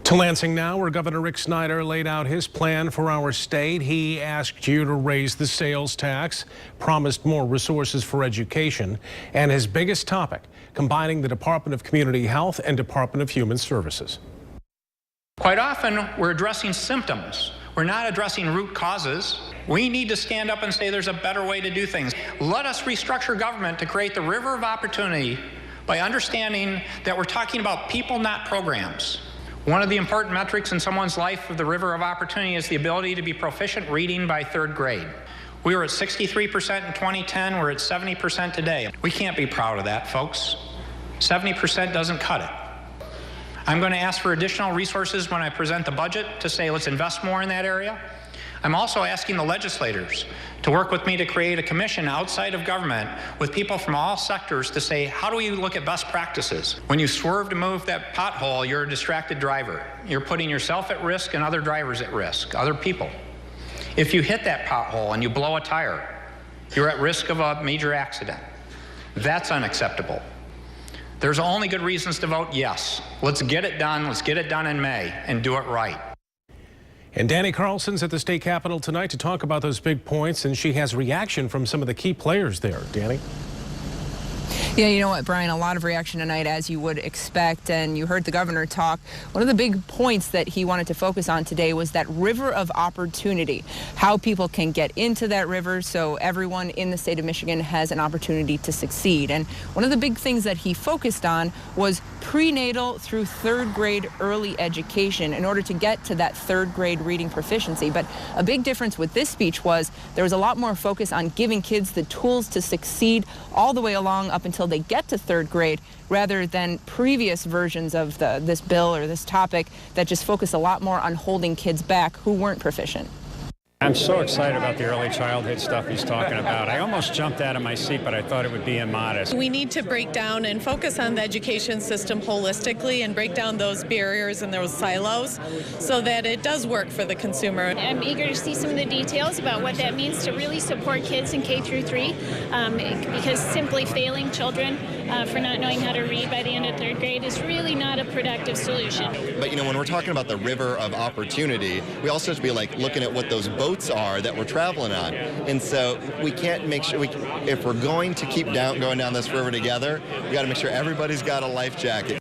To Lansing now, where Governor Rick Snyder laid out his plan for our state. He asked you to raise the sales tax, promised more resources for education, and his biggest topic, combining the Department of Community Health and Department of Human Services. Quite often, we're addressing symptoms. We're not addressing root causes. We need to stand up and say there's a better way to do things. Let us restructure government to create the river of opportunity by understanding that we're talking about people, not programs. One of the important metrics in someone's life of the river of opportunity is the ability to be proficient reading by 3rd grade. We were at 63% in 2010, we're at 70% today. We can't be proud of that, folks. 70% doesn't cut it. I'm going to ask for additional resources when I present the budget to say let's invest more in that area. I'm also asking the legislators to work with me to create a commission outside of government with people from all sectors to say, how do we look at best practices? When you swerve to move that pothole, you're a distracted driver. You're putting yourself at risk and other drivers at risk, other people. If you hit that pothole and you blow a tire, you're at risk of a major accident. That's unacceptable. There's only good reasons to vote yes. Let's get it done. Let's get it done in May and do it right. And Danny Carlson's at the state capitol tonight to talk about those big points, and she has reaction from some of the key players there. Danny? Yeah, you know what, Brian, a lot of reaction tonight, as you would expect, and you heard the governor talk. One of the big points that he wanted to focus on today was that river of opportunity, how people can get into that river so everyone in the state of Michigan has an opportunity to succeed. And one of the big things that he focused on was prenatal through 3rd grade early education in order to get to that 3rd grade reading proficiency. But a big difference with this speech was there was a lot more focus on giving kids the tools to succeed all the way along up until they get to 3rd grade, rather than previous versions of this bill or this topic that just focus a lot more on holding kids back who weren't proficient. I'm so excited about the early childhood stuff he's talking about. I almost jumped out of my seat, but I thought it would be immodest. We need to break down and focus on the education system holistically and break down those barriers and those silos so that it does work for the consumer. I'm eager to see some of the details about what that means to really support kids in K through 3, because simply failing children for not knowing how to read by the end of 3rd grade is really not a productive solution. But you know, when we're talking about the river of opportunity, we also have to be like looking at what those boats are that we're traveling on. And so we can't make sure, if we're going to keep going down this river together, we got to make sure everybody's got a life jacket.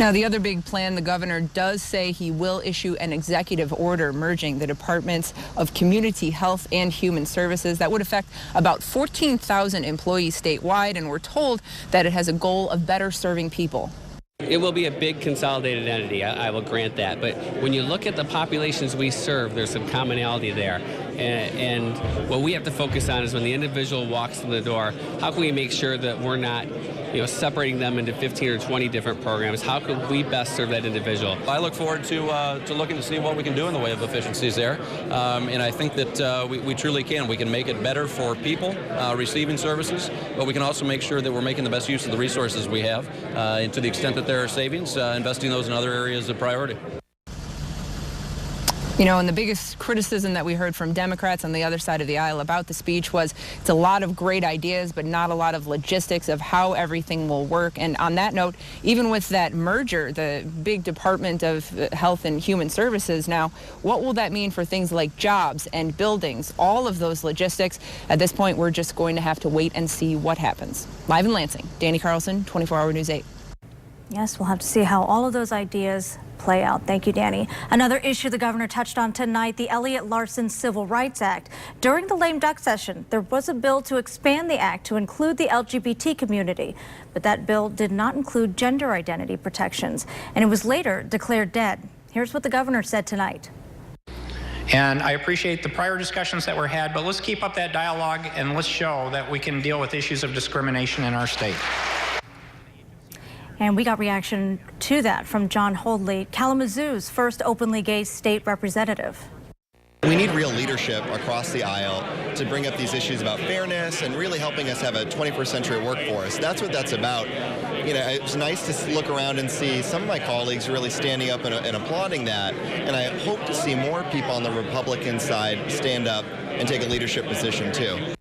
Now, the other big plan, the governor does say he will issue an executive order merging the Departments of Community Health and Human Services. That would affect about 14,000 employees statewide, and we're told that it has a goal of better serving people. It will be a big consolidated entity, I will grant that. But when you look at the populations we serve, there's some commonality there. And what we have to focus on is when the individual walks in the door, how can we make sure that we're not separating them into 15 or 20 different programs? How can we best serve that individual? I look forward to looking to see what we can do in the way of efficiencies there. And I think that we truly can. We can make it better for people receiving services, but we can also make sure that we're making the best use of the resources we have, and to the extent that there are savings, investing those in other areas of priority. You know, and the biggest criticism that we heard from Democrats on the other side of the aisle about the speech was it's a lot of great ideas, but not a lot of logistics of how everything will work. And on that note, even with that merger, the big Department of Health and Human Services now, what will that mean for things like jobs and buildings, all of those logistics? At this point, we're just going to have to wait and see what happens. Live in Lansing, Danny Carlson, 24 Hour News 8. Yes, we'll have to see how all of those ideas play out. Thank you, Danny. Another issue the governor touched on tonight, the Elliott Larson Civil Rights Act. During the lame duck session, there was a bill to expand the act to include the LGBT community, but that bill did not include gender identity protections, and it was later declared dead. Here's what the governor said tonight. And I appreciate the prior discussions that were had, but let's keep up that dialogue and let's show that we can deal with issues of discrimination in our state. And we got reaction to that from John Holdley, Kalamazoo's first openly gay state representative. We need real leadership across the aisle to bring up these issues about fairness and really helping us have a 21st century workforce. That's what that's about. You know, it's nice to look around and see some of my colleagues really standing up and applauding that. And I hope to see more people on the Republican side stand up and take a leadership position too.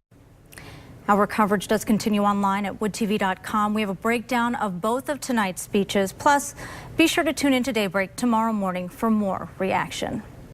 Our coverage does continue online at woodtv.com. We have a breakdown of both of tonight's speeches. Plus, be sure to tune in to Daybreak tomorrow morning for more reaction.